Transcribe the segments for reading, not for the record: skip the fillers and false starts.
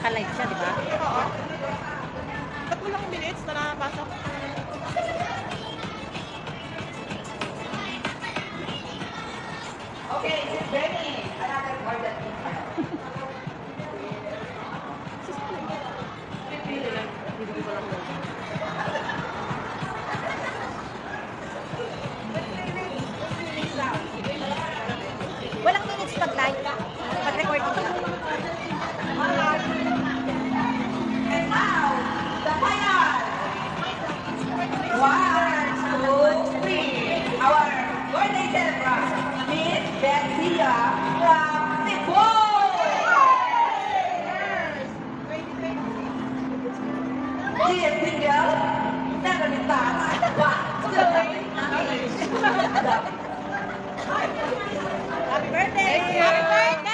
naka-live siya, di ba? Oo. 3 minutes na nakapasok. Okay, Benny, another word that you have. Walang minutes pag-live. Pag-record ko. And now, the final. 1, 2, 3. Our birthday celebrant, Miss Bethia from Cebu. She is single, never been touched, but still living. Happy birthday! Happy birthday!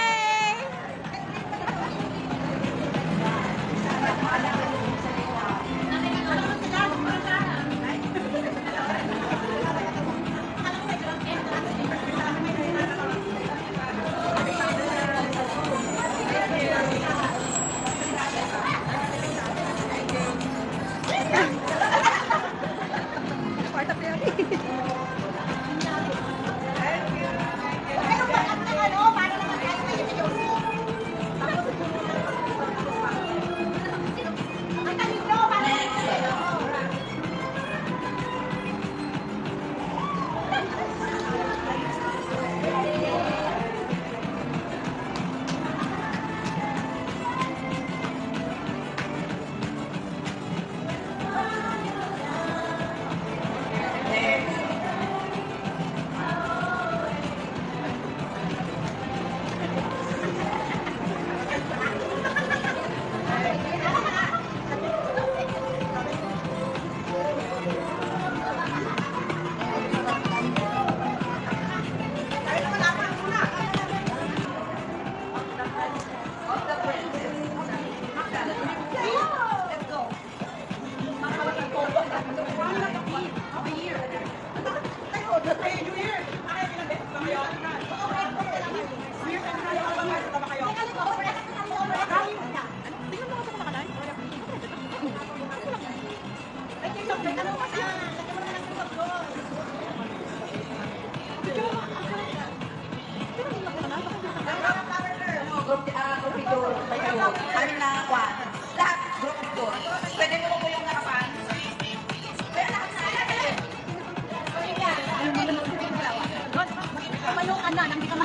Ano na kwa? Lahat group ko. Pwede mo po yung nakapan? Tumalong ka na, nang di ka